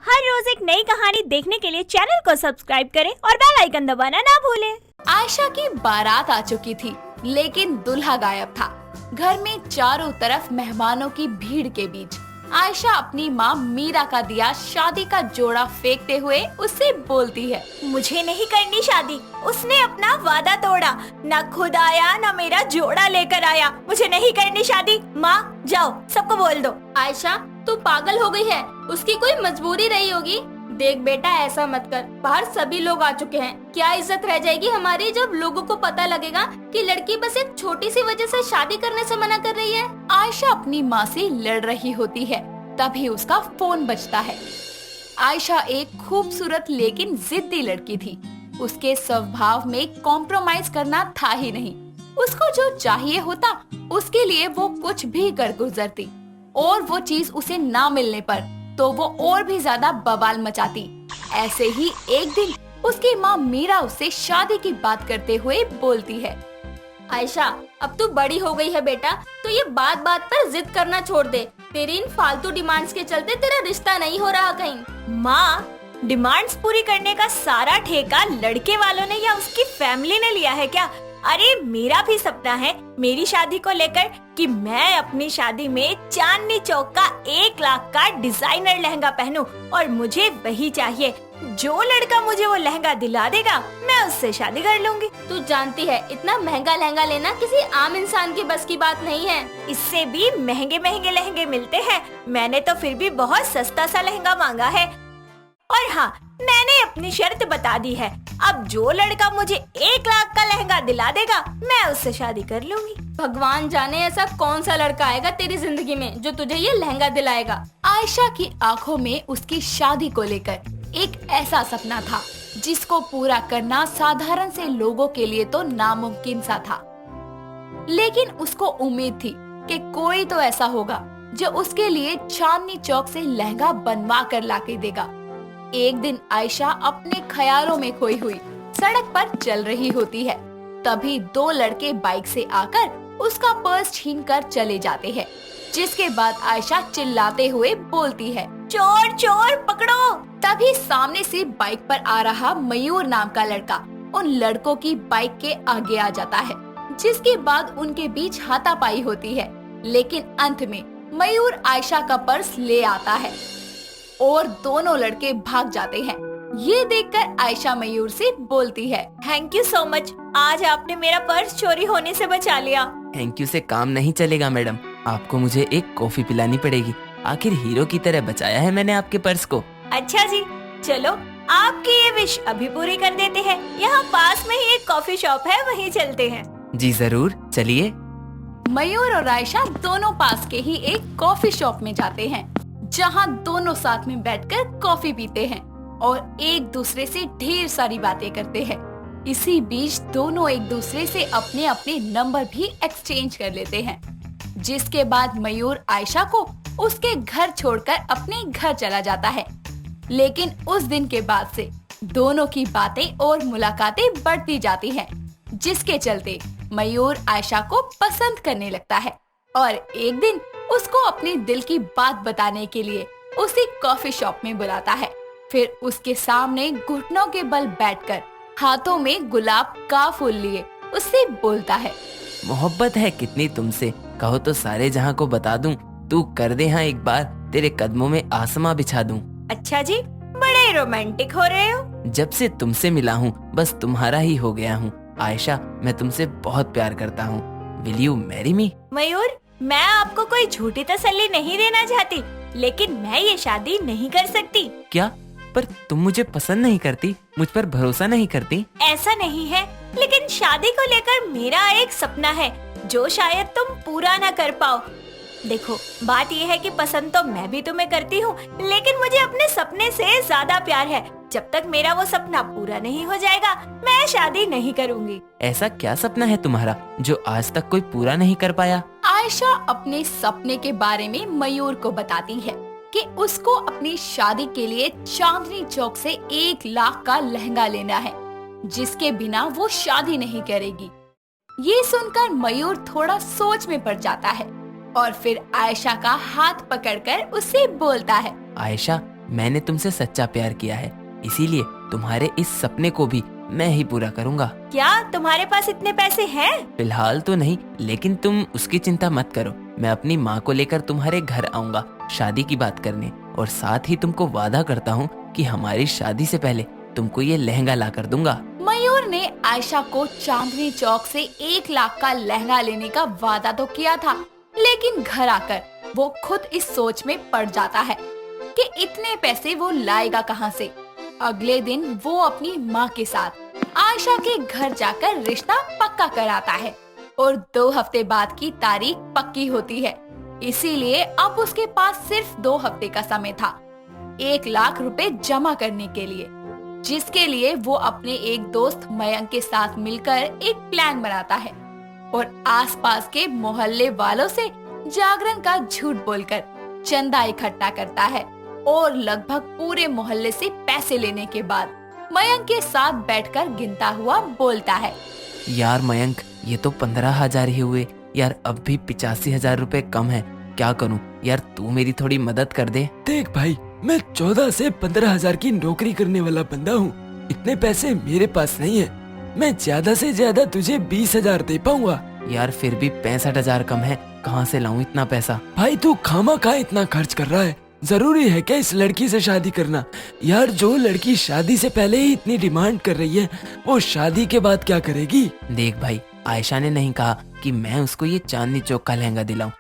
हर रोज एक नई कहानी देखने के लिए चैनल को सब्सक्राइब करें और बेल आइकन दबाना ना भूलें। आयशा की बारात आ चुकी थी, लेकिन दूल्हा गायब था। घर में चारों तरफ मेहमानों की भीड़ के बीच आयशा अपनी माँ मीरा का दिया शादी का जोड़ा फेंकते हुए उससे बोलती है, मुझे नहीं करनी शादी, उसने अपना वादा तोड़ा, ना खुद आया ना मेरा जोड़ा लेकर आया, मुझे नहीं करनी शादी। माँ जाओ सबको बोल दो। आयशा तू पागल हो गई है, उसकी कोई मजबूरी रही होगी। देख बेटा ऐसा मत कर, बाहर सभी लोग आ चुके हैं, क्या इज्जत रह जाएगी हमारी जब लोगों को पता लगेगा कि लड़की बस एक छोटी सी वजह से शादी करने से मना कर रही है। आयशा अपनी माँ से लड़ रही होती है, तभी उसका फोन बजता है। आयशा एक खूबसूरत लेकिन जिद्दी लड़की थी। उसके स्वभाव में कॉम्प्रोमाइज करना था ही नहीं। उसको जो चाहिए होता उसके लिए वो कुछ भी कर गुजरती, और वो चीज उसे ना मिलने पर तो वो और भी ज्यादा बवाल मचाती। ऐसे ही एक दिन उसकी माँ मीरा उससे शादी की बात करते हुए बोलती है, आयशा अब तू बड़ी हो गई है बेटा, तो ये बात बात पर जिद करना छोड़ दे। तेरी इन फालतू डिमांड्स के चलते तेरा रिश्ता नहीं हो रहा कहीं। माँ, डिमांड्स पूरी करने का सारा ठेका लड़के वालों ने या उसकी फैमिली ने लिया है क्या? अरे मेरा भी सपना है मेरी शादी को लेकर कि मैं अपनी शादी में चांदनी चौक का 1 लाख का डिजाइनर लहंगा पहनूं, और मुझे वही चाहिए। जो लड़का मुझे वो लहंगा दिला देगा मैं उससे शादी कर लूंगी। तू जानती है इतना महंगा लहंगा लेना किसी आम इंसान की बस की बात नहीं है। इससे भी महंगे महंगे लहंगे मिलते हैं, मैंने तो फिर भी बहुत सस्ता सा लहंगा मांगा है। और हाँ, मैंने अपनी शर्त बता दी है, अब जो लड़का मुझे 1 लाख का लहंगा दिला देगा मैं उससे शादी कर लूंगी। भगवान जाने ऐसा कौन सा लड़का आएगा तेरी जिंदगी में जो तुझे ये लहंगा दिलाएगा। आयशा की आंखों में उसकी शादी को लेकर एक ऐसा सपना था जिसको पूरा करना साधारण से लोगों के लिए तो नामुमकिन सा था। लेकिन उसको उम्मीद थी कि कोई तो ऐसा होगा जो उसके लिए चांदनी चौक से लहंगा बनवा कर लाके देगा। एक दिन आयशा अपने ख्यालों में खोई हुई सड़क पर चल रही होती है, तभी 2 लड़के बाइक से आकर उसका पर्स छीन कर चले जाते हैं। जिसके बाद आयशा चिल्लाते हुए बोलती है, चोर चोर पकड़ो। तभी सामने से बाइक पर आ रहा मयूर नाम का लड़का उन लड़कों की बाइक के आगे आ जाता है, जिसके बाद उनके बीच हाथापाई होती है। लेकिन अंत में मयूर आयशा का पर्स ले आता है और दोनों लड़के भाग जाते हैं। ये देखकर आयशा मयूर से बोलती है, थैंक यू सो मच, आज आपने मेरा पर्स चोरी होने से बचा लिया। थैंक यू से काम नहीं चलेगा मैडम, आपको मुझे एक कॉफी पिलानी पड़ेगी। आखिर हीरो की तरह बचाया है मैंने आपके पर्स को। अच्छा जी, चलो आपकी ये विश अभी पूरी कर देते हैं। यहाँ पास में ही एक कॉफी शॉप है, वहीं चलते हैं। जी जरूर, चलिए। मयूर और आयशा दोनों पास के ही एक कॉफी शॉप में जाते हैं, जहाँ दोनों साथ में बैठकर कॉफी पीते हैं और एक दूसरे से ढेर सारी बातें करते हैं। इसी बीच दोनों एक दूसरे से अपने अपने नंबर भी एक्सचेंज कर लेते हैं। जिसके बाद मयूर आयशा को उसके घर छोड़कर अपने घर चला जाता है। लेकिन उस दिन के बाद से दोनों की बातें और मुलाकातें बढ़ती जाती हैं, जिसके चलते मयूर आयशा को पसंद करने लगता है और एक दिन उसको अपने दिल की बात बताने के लिए उसी कॉफी शॉप में बुलाता है। फिर उसके सामने घुटनों के बल बैठकर हाथों में गुलाब का फूल लिए उससे बोलता है, मोहब्बत है कितनी तुमसे, कहो तो सारे जहां को बता दूं, तू कर दे हाँ एक बार, तेरे कदमों में आसमां बिछा दूं। अच्छा जी, बड़े रोमांटिक हो रहे हो। जब से तुमसे मिला हूँ बस तुम्हारा ही हो गया हूँ। आयशा, मैं तुमसे बहुत प्यार करता हूँ। Will you marry me? Mayur, मैं आपको कोई झूठी तसल्ली नहीं देना चाहती, लेकिन मैं ये शादी नहीं कर सकती। क्या? पर तुम मुझे पसंद नहीं करती, मुझ पर भरोसा नहीं करती? ऐसा नहीं है, लेकिन शादी को लेकर मेरा एक सपना है जो शायद तुम पूरा न कर पाओ। देखो, बात यह है कि पसंद तो मैं भी तुम्हें करती हूँ, लेकिन मुझे अपने सपने से ज्यादा प्यार है। जब तक मेरा वो सपना पूरा नहीं हो जाएगा मैं शादी नहीं करूँगी। ऐसा क्या सपना है तुम्हारा जो आज तक कोई पूरा नहीं कर पाया? आयशा अपने सपने के बारे में मयूर को बताती है कि उसको अपनी शादी के लिए चांदनी चौक से 1 लाख का लहंगा लेना है, जिसके बिना वो शादी नहीं करेगी। ये सुनकर मयूर थोड़ा सोच में पड़ जाता है और फिर आयशा का हाथ पकड़कर उससे बोलता है, आयशा, मैंने तुमसे सच्चा प्यार किया है, इसीलिए तुम्हारे इस सपने को भी मैं ही पूरा करूंगा। क्या तुम्हारे पास इतने पैसे हैं? फिलहाल तो नहीं, लेकिन तुम उसकी चिंता मत करो। मैं अपनी माँ को लेकर तुम्हारे घर आऊंगा शादी की बात करने, और साथ ही तुमको वादा करता हूँ कि हमारी शादी से पहले तुमको ये लहंगा ला कर दूंगा। मयूर ने आयशा को चांदनी चौक से 1 लाख का लहंगा लेने का वादा तो किया था, लेकिन घर आकर वो खुद इस सोच में पड़ जाता है कि इतने पैसे वो लाएगा कहां से। अगले दिन वो अपनी माँ के साथ आयशा के घर जाकर रिश्ता पक्का कराता है और 2 हफ्ते बाद की तारीख पक्की होती है। इसीलिए अब उसके पास सिर्फ 2 हफ्ते का समय था 1 लाख रुपए जमा करने के लिए, जिसके लिए वो अपने एक दोस्त मयंक के साथ मिलकर एक प्लान बनाता है और आसपास के मोहल्ले वालों से जागरण का झूठ बोलकर चंदा इकट्ठा करता है और लगभग पूरे मोहल्ले से पैसे लेने के बाद मयंक के साथ बैठकर गिनता हुआ बोलता है, यार मयंक, ये तो 15,000 ही हुए यार, अब भी 85,000 रुपए कम है। क्या करूं यार, तू मेरी थोड़ी मदद कर दे। देख भाई, मैं 14 से 15,000 की नौकरी करने वाला बंदा हूँ। इतने पैसे मेरे पास नहीं है। मैं ज्यादा से ज्यादा तुझे 20,000 दे पाऊंगा। यार फिर भी 65,000 कम है, कहाँ से लाऊं इतना पैसा? भाई तू खामखा इतना खर्च कर रहा है। जरूरी है क्या इस लड़की से शादी करना? यार जो लड़की शादी से पहले ही इतनी डिमांड कर रही है, वो शादी के बाद क्या करेगी? देख भाई, आयशा ने नहीं कहा कि मैं उसको ये चांदनी चौक का लहंगा दिलाऊं,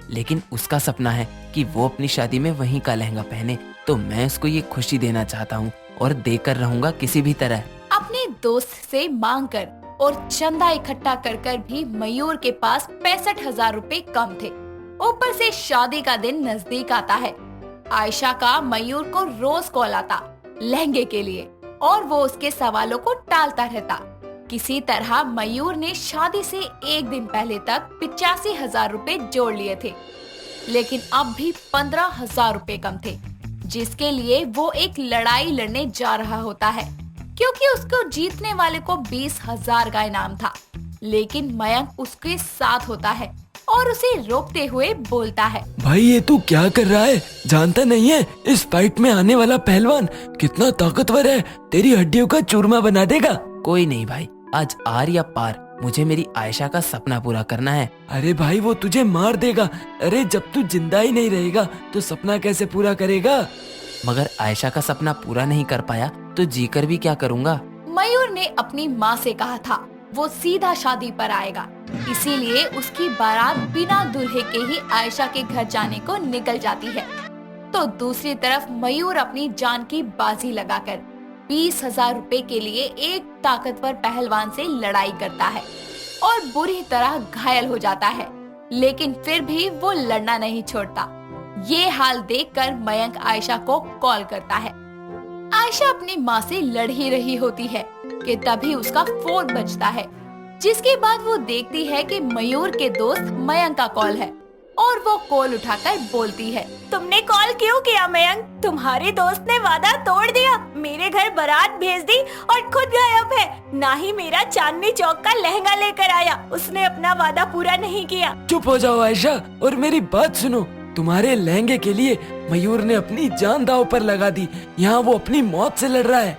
लेकिन उसका सपना है कि वो अपनी शादी में वहीं का लहंगा पहने, तो मैं उसको ये खुशी देना चाहता हूँ और देकर रहूंगा किसी भी तरह। अपने दोस्त से मांग कर और चंदा इकट्ठा कर कर भी मयूर के पास 65,000 रुपए कम थे। ऊपर से शादी का दिन नजदीक आता है। आयशा का मयूर को रोज कॉल आता लहंगे के लिए और वो उसके सवालों को टालता रहता। किसी तरह मयूर ने शादी से 1 दिन पहले तक 85,000 रुपए जोड़ लिए थे, लेकिन अब भी 15,000 रुपए कम थे, जिसके लिए वो एक लड़ाई लड़ने जा रहा होता है, क्योंकि उसको जीतने वाले को 20,000 का इनाम था। लेकिन मयंक उसके साथ होता है और उसे रोकते हुए बोलता है, भाई ये तू क्या कर रहा है? जानता नहीं है इस फाइट में आने वाला पहलवान कितना ताकतवर है? तेरी हड्डियों का चूरमा बना देगा। कोई नहीं भाई, आज आर या पार, मुझे मेरी आयशा का सपना पूरा करना है। अरे भाई वो तुझे मार देगा। अरे जब तू जिंदा ही नहीं रहेगा तो सपना कैसे पूरा करेगा? मगर आयशा का सपना पूरा नहीं कर पाया तो जीकर भी क्या करूँगा? मयूर ने अपनी माँ से कहा था वो सीधा शादी पर आएगा, इसीलिए उसकी बारात बिना दूल्हे के ही आयशा के घर जाने को निकल जाती है। तो दूसरी तरफ मयूर अपनी जान की बाजी लगाकर 20,000 रुपए के लिए एक ताकतवर पहलवान से लड़ाई करता है और बुरी तरह घायल हो जाता है, लेकिन फिर भी वो लड़ना नहीं छोड़ता। ये हाल देखकर मयंक आयशा को कॉल करता है। आयशा अपनी माँ से लड़ ही रही होती है कि तभी उसका फोन बजता है, जिसके बाद वो देखती है कि मयूर के दोस्त मयंक का कॉल है और वो कॉल उठाकर बोलती है, तुमने कॉल क्यों किया मयंक? तुम्हारे दोस्त ने वादा तोड़ दिया, मेरे घर बारात भेज दी और खुद गायब है। ना ही मेरा चांदनी चौक का लहंगा लेकर आया, उसने अपना वादा पूरा नहीं किया। चुप हो जाओ आयशा और मेरी बात सुनो। तुम्हारे लहंगे के लिए मयूर ने अपनी जान दांव पर लगा दी। यहाँ वो अपनी मौत से लड़ रहा है।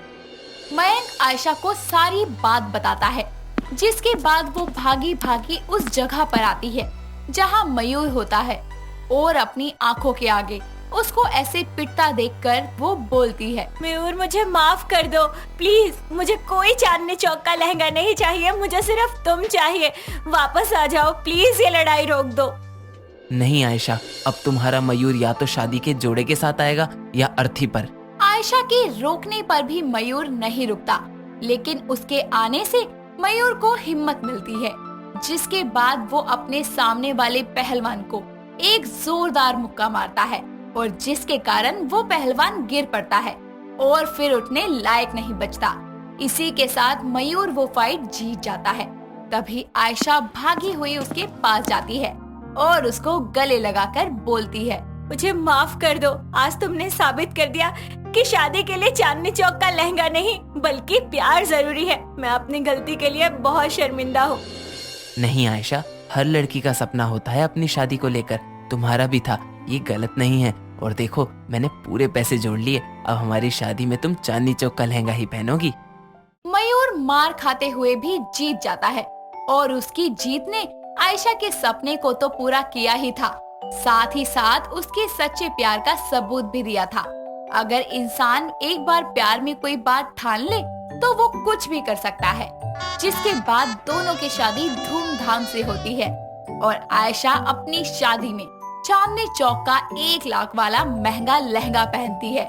मयंक आयशा को सारी बात बताता है, जिसके बाद वो भागी भागी उस जगह पर आती है जहाँ मयूर होता है और अपनी आंखों के आगे उसको ऐसे पिटता देखकर वो बोलती है, मयूर मुझे माफ कर दो प्लीज, मुझे कोई चांदनी चौक का लहंगा नहीं चाहिए, मुझे सिर्फ तुम चाहिए। वापस आ जाओ प्लीज, ये लड़ाई रोक दो। नहीं आयशा, अब तुम्हारा मयूर या तो शादी के जोड़े के साथ आएगा या अर्थी पर। आयशा के रोकने पर भी मयूर नहीं रुकता, लेकिन उसके आने से मयूर को हिम्मत मिलती है, जिसके बाद वो अपने सामने वाले पहलवान को एक जोरदार मुक्का मारता है और जिसके कारण वो पहलवान गिर पड़ता है और फिर उठने लायक नहीं बचता। इसी के साथ मयूर वो फाइट जीत जाता है। तभी आयशा भागी हुई उसके पास जाती है और उसको गले लगाकर बोलती है, मुझे माफ कर दो, आज तुमने साबित कर दिया कि शादी के लिए चांदनी चौक का लहंगा नहीं बल्कि प्यार जरूरी है। मैं अपनी गलती के लिए बहुत शर्मिंदा हूँ। नहीं आयशा, हर लड़की का सपना होता है अपनी शादी को लेकर, तुम्हारा भी था, ये गलत नहीं है। और देखो मैंने पूरे पैसे जोड़ लिए, अब हमारी शादी में तुम चांदनी चौक का लहंगा ही पहनोगी। मयूर मार खाते हुए भी जीत जाता है और उसकी जीत ने आयशा के सपने को तो पूरा किया ही था, साथ ही साथ उसके सच्चे प्यार का सबूत भी दिया था। अगर इंसान एक बार प्यार में कोई बात ठान ले तो वो कुछ भी कर सकता है, जिसके बाद दोनों की शादी धूमधाम से होती है और आयशा अपनी शादी में चांदनी चौक का 1 लाख वाला महंगा लहंगा पहनती है।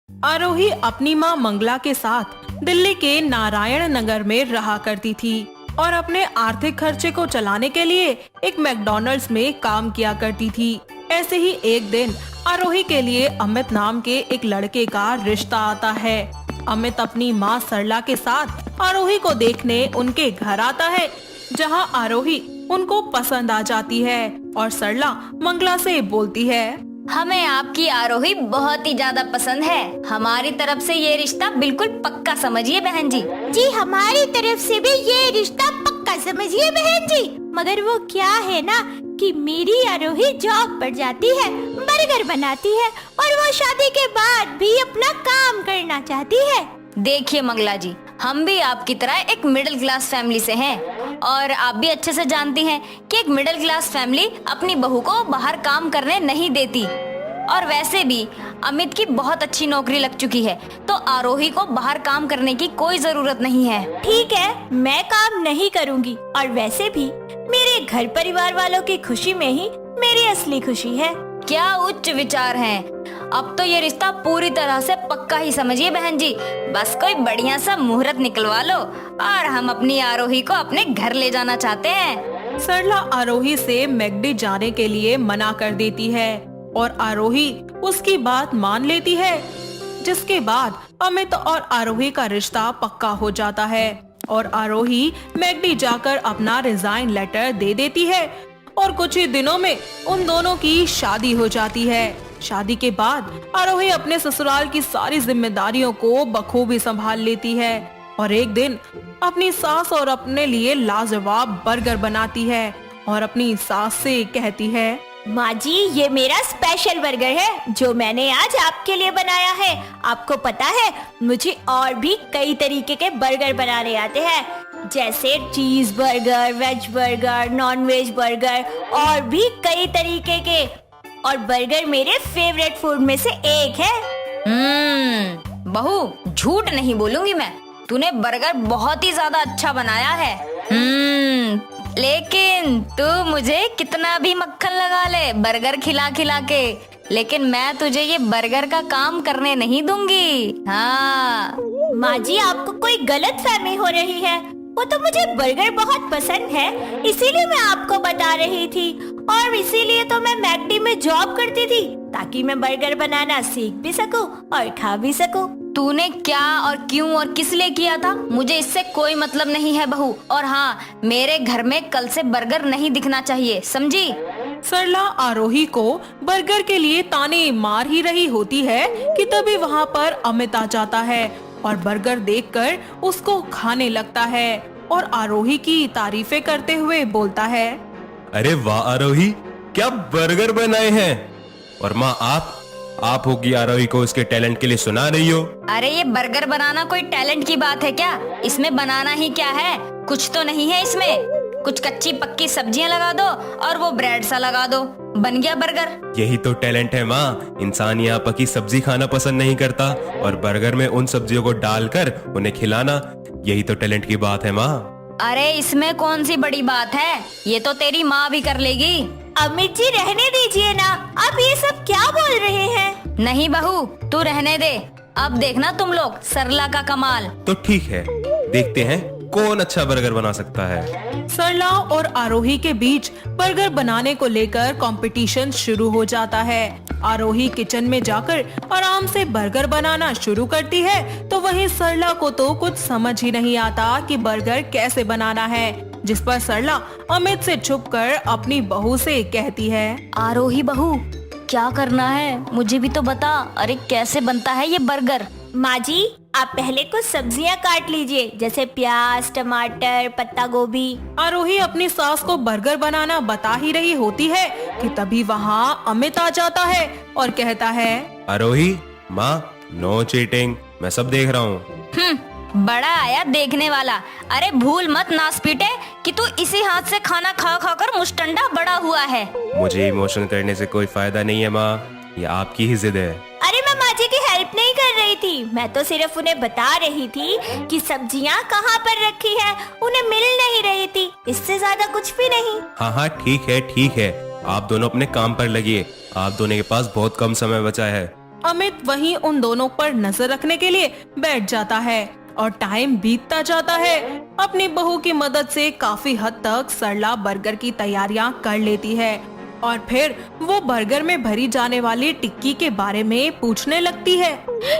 आरोही अपनी मां मंगला के साथ दिल्ली के नारायण नगर में रहा करती थी और अपने आर्थिक खर्चे को चलाने के लिए एक मैकडॉनल्ड्स में काम किया करती थी। ऐसे ही एक दिन आरोही के लिए अमित नाम के एक लड़के का रिश्ता आता है। अमित अपनी मां सरला के साथ आरोही को देखने उनके घर आता है, जहां आरोही उनको पसंद आ जाती है और सरला मंगला से बोलती है, हमें आपकी आरोही बहुत ही ज्यादा पसंद है। हमारी तरफ से ये रिश्ता बिल्कुल पक्का समझिए बहन जी। जी हमारी तरफ से भी ये रिश्ता पक्का समझिए बहन जी। मगर वो क्या है ना कि मेरी आरोही जॉब पर जाती है, बर्गर बनाती है और वो शादी के बाद भी अपना काम करना चाहती है। देखिए मंगला जी, हम भी आपकी तरह एक मिडिल क्लास फैमिली से हैं और आप भी अच्छे से जानती हैं कि एक मिडिल क्लास फैमिली अपनी बहू को बाहर काम करने नहीं देती। और वैसे भी अमित की बहुत अच्छी नौकरी लग चुकी है, तो आरोही को बाहर काम करने की कोई जरूरत नहीं है। ठीक है, मैं काम नहीं करूँगी और वैसे भी मेरे घर परिवार वालों की खुशी में ही मेरी असली खुशी है। क्या उच्च विचार हैं। अब तो ये रिश्ता पूरी तरह से पक्का ही समझिए बहन जी। बस कोई बढ़िया सा मुहूर्त निकलवा लो और हम अपनी आरोही को अपने घर ले जाना चाहते हैं। सरला आरोही से मैकडी जाने के लिए मना कर देती है और आरोही उसकी बात मान लेती है, जिसके बाद अमित और आरोही का रिश्ता पक्का हो जाता है और आरोही मैकडी जाकर अपना रिजाइन लेटर दे देती है और कुछ ही दिनों में उन दोनों की शादी हो जाती है। शादी के बाद आरोही अपने ससुराल की सारी जिम्मेदारियों को बखूबी संभाल लेती है और एक दिन अपनी सास और अपने लिए लाजवाब बर्गर बनाती है और अपनी सास से कहती है, माँ जी ये मेरा स्पेशल बर्गर है जो मैंने आज आपके लिए बनाया है। आपको पता है मुझे और भी कई तरीके के बर्गर बनाने आते हैं, जैसे cheese burger, veg burger, non veg burger और भी कई तरीके के। और बर्गर मेरे फेवरेट फूड में से एक है। बहू झूठ नहीं बोलूंगी मैं, तूने बर्गर बहुत ही ज्यादा अच्छा बनाया है। लेकिन तू मुझे कितना भी मक्खन लगा ले बर्गर खिला खिला के, लेकिन मैं तुझे ये बर्गर का काम करने नहीं दूंगी। हाँ माँ जी आपको कोई गलत फहमी हो रही है। वो तो मुझे बर्गर बहुत पसंद है, इसीलिए मैं आपको बता रही थी और इसीलिए तो मैं मैकडी में जॉब करती थी ताकि मैं बर्गर बनाना सीख भी सकूं और खा भी सकूं। तूने क्या और क्यों और किस लिए किया था मुझे इससे कोई मतलब नहीं है बहू। और हाँ, मेरे घर में कल से बर्गर नहीं दिखना चाहिए, समझी। सरला आरोही को बर्गर के लिए ताने मार ही रही होती है कि तभी वहाँ पर अमित आ जाता है और बर्गर देखकर उसको खाने लगता है और आरोही की तारीफें करते हुए बोलता है, अरे वाह आरोही, क्या बर्गर बनाए हैं। और माँ आप होगी आरोही को उसके टैलेंट के लिए सुना रही हो। अरे ये बर्गर बनाना कोई टैलेंट की बात है क्या? इसमें बनाना ही क्या है, कुछ तो नहीं है इसमें। कुछ कच्ची पक्की सब्जियां लगा दो और वो ब्रेड सा लगा दो, बन गया बर्गर। यही तो टैलेंट है माँ। इंसान यहाँ पकी सब्जी खाना पसंद नहीं करता और बर्गर में उन सब्जियों को डालकर उन्हें खिलाना, यही तो टैलेंट की बात है माँ। अरे इसमें कौन सी बड़ी बात है, ये तो तेरी माँ भी कर लेगी। अमित जी रहने दीजिए ना, आप ये सब क्या बोल रहे हैं। नहीं बहू तू रहने दे, अब देखना तुम लोग सरला का कमाल। तो ठीक है, देखते हैं कौन अच्छा बर्गर बना सकता है। सरला और आरोही के बीच बर्गर बनाने को लेकर कंपटीशन शुरू हो जाता है। आरोही किचन में जाकर आराम से बर्गर बनाना शुरू करती है, तो वहीं सरला को तो कुछ समझ ही नहीं आता कि बर्गर कैसे बनाना है, जिस पर सरला अमित से छुपकर अपनी बहू से कहती है, आरोही बहू क्या करना है मुझे भी तो बता। अरे कैसे बनता है ये बर्गर। माँ जी आप पहले कुछ सब्जियां काट लीजिए, जैसे प्याज, टमाटर, पत्ता गोभी। आरोही अपनी सास को बर्गर बनाना बता ही रही होती है कि तभी वहाँ अमित आ जाता है और कहता है, आरोही, माँ, नो चीटिंग, मैं सब देख रहा हूँ। बड़ा आया देखने वाला। अरे भूल मत नासपीटे कि तू इसी हाथ से खाना खा खा कर मुस्टंडा बड़ा हुआ है। मुझे इमोशन करने से कोई फायदा नहीं है माँ, ये आपकी ही जिद है। अरे मैं माँ जी की हेल्प नहीं कर रही थी, मैं तो सिर्फ उन्हें बता रही थी कि सब्जियां कहाँ पर रखी हैं, उन्हें मिल नहीं रही थी, इससे ज्यादा कुछ भी नहीं। हाँ हाँ ठीक है, आप दोनों अपने काम पर लगिए, आप दोनों के पास बहुत कम समय बचा है। अमित वहीं उन दोनों पर नजर रखने के लिए बैठ जाता है और टाइम बीतता जाता है। अपनी बहू की मदद से काफी हद तक सरला बर्गर की तैयारियां कर लेती है और फिर वो बर्गर में भरी जाने वाली टिक्की के बारे में पूछने लगती है।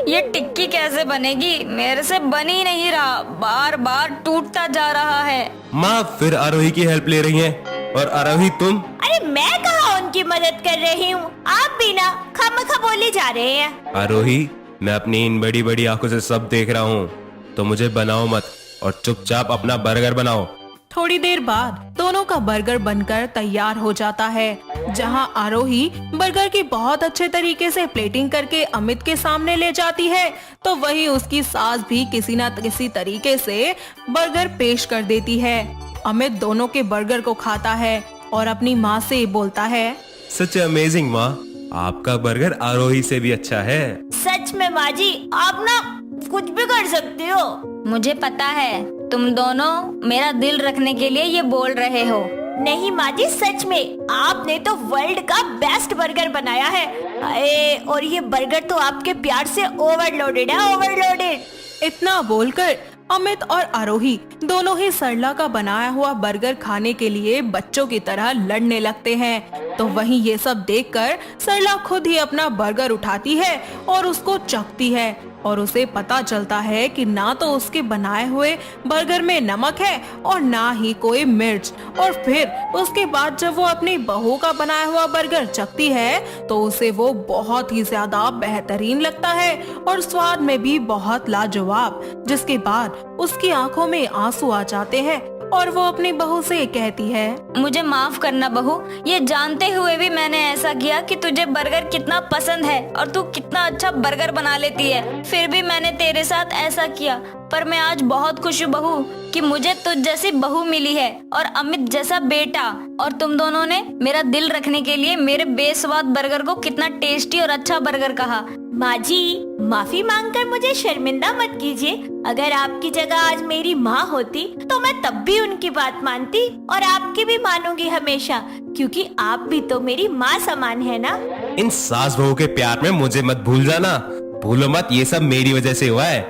ये टिक्की कैसे बनेगी? मेरे से बन ही नहीं रहा, बार बार टूटता जा रहा है। माँ फिर आरोही की हेल्प ले रही हैं, और आरोही तुम? अरे मैं कहाँ उनकी मदद कर रही हूँ, आप भी ना खामखा बोले जा रहे हैं। आरोही, मैं अपनी इन बड़ी बड़ी आंखों से सब देख रहा हूँ, तो मुझे बनाओ मत और चुपचाप अपना बर्गर बनाओ। थोड़ी देर बाद दोनों का बर्गर बनकर तैयार हो जाता है, जहां आरोही बर्गर की बहुत अच्छे तरीके से प्लेटिंग करके अमित के सामने ले जाती है, तो वही उसकी सास भी किसी न किसी तरीके से बर्गर पेश कर देती है। अमित दोनों के बर्गर को खाता है और अपनी माँ से बोलता है, सच अमेजिंग माँ, आपका बर्गर आरोही से भी अच्छा है। सच में माँ जी, आप ना कुछ भी कर सकते हो। मुझे पता है तुम दोनों मेरा दिल रखने के लिए ये बोल रहे हो। नहीं माँ जी, सच में आपने तो वर्ल्ड का बेस्ट बर्गर बनाया है। अरे और ये बर्गर तो आपके प्यार से ओवरलोडेड है, ओवरलोडेड। इतना बोलकर अमित और आरोही दोनों ही सरला का बनाया हुआ बर्गर खाने के लिए बच्चों की तरह लड़ने लगते हैं। तो वहीं ये सब देखकर सरला खुद ही अपना बर्गर उठाती है और उसको चखती है और उसे पता चलता है कि ना तो उसके बनाए हुए बर्गर में नमक है और ना ही कोई मिर्च। और फिर उसके बाद जब वो अपनी बहू का बनाया हुआ बर्गर चखती है तो उसे वो बहुत ही ज्यादा बेहतरीन लगता है और स्वाद में भी बहुत लाजवाब, जिसके बाद उसकी आंखों में आंसू आ जाते हैं और वो अपनी बहू से कहती है, मुझे माफ करना बहू, ये जानते हुए भी मैंने ऐसा किया कि तुझे बर्गर कितना पसंद है और तू कितना अच्छा बर्गर बना लेती है, फिर भी मैंने तेरे साथ ऐसा किया। पर मैं आज बहुत खुश हूँ बहू कि मुझे तुझ जैसी बहू मिली है और अमित जैसा बेटा, और तुम दोनों ने मेरा दिल रखने के लिए मेरे बेस्वाद बर्गर को कितना टेस्टी और अच्छा बर्गर कहा। माँ जी, माफी मांगकर मुझे शर्मिंदा मत कीजिए। अगर आपकी जगह आज मेरी माँ होती तो मैं तब भी उनकी बात मानती और आपकी भी मानूंगी हमेशा, क्योंकि आप भी तो मेरी माँ समान है ना। इन सास बहू के प्यार में मुझे मत भूल जाना, भूलो मत, ये सब मेरी वजह से हुआ है।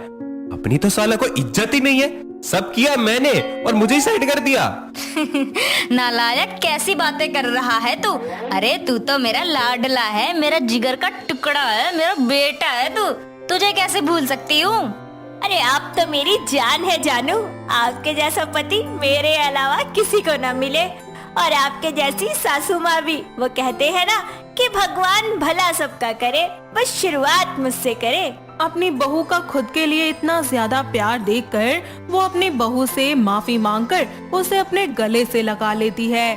अपनी तो साला को इज्जत ही नहीं है, सब किया मैंने और मुझे ही साइड कर दिया। नालायक, कैसी बातें कर रहा है तू? अरे तू तो मेरा लाडला है, मेरा जिगर का टुकड़ा है, मेरा बेटा है तू, तुझे कैसे भूल सकती हूँ? अरे आप तो मेरी जान है जानू, आपके जैसा पति मेरे अलावा किसी को ना मिले, और आपके जैसी सासू माँ भी। वो कहते हैं ना कि भगवान भला सबका करे, बस शुरुआत मुझसे करे। अपनी बहू का खुद के लिए इतना ज्यादा प्यार देखकर वो अपनी बहू से माफी मांगकर उसे अपने गले से लगा लेती है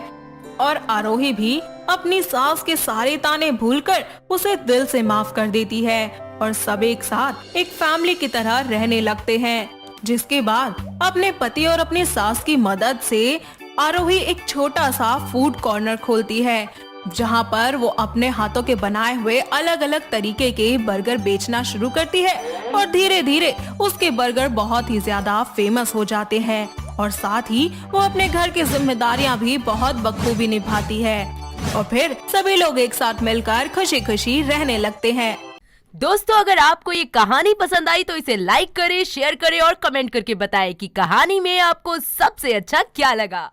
और आरोही भी अपनी सास के सारे ताने भूलकर उसे दिल से माफ कर देती है और सब एक साथ एक फैमिली की तरह रहने लगते हैं। जिसके बाद अपने पति और अपनी सास की मदद से आरोही एक छोटा सा फूड कॉर्नर खोलती है, जहां पर वो अपने हाथों के बनाए हुए अलग अलग तरीके के बर्गर बेचना शुरू करती है और धीरे धीरे उसके बर्गर बहुत ही ज्यादा फेमस हो जाते हैं और साथ ही वो अपने घर की जिम्मेदारियां भी बहुत बखूबी निभाती है और फिर सभी लोग एक साथ मिलकर खुशी खुशी रहने लगते हैं। दोस्तों, अगर आपको ये कहानी पसंद आई तो इसे लाइक करें, शेयर करें और कमेंट करके बताएं कि कहानी में आपको सबसे अच्छा क्या लगा।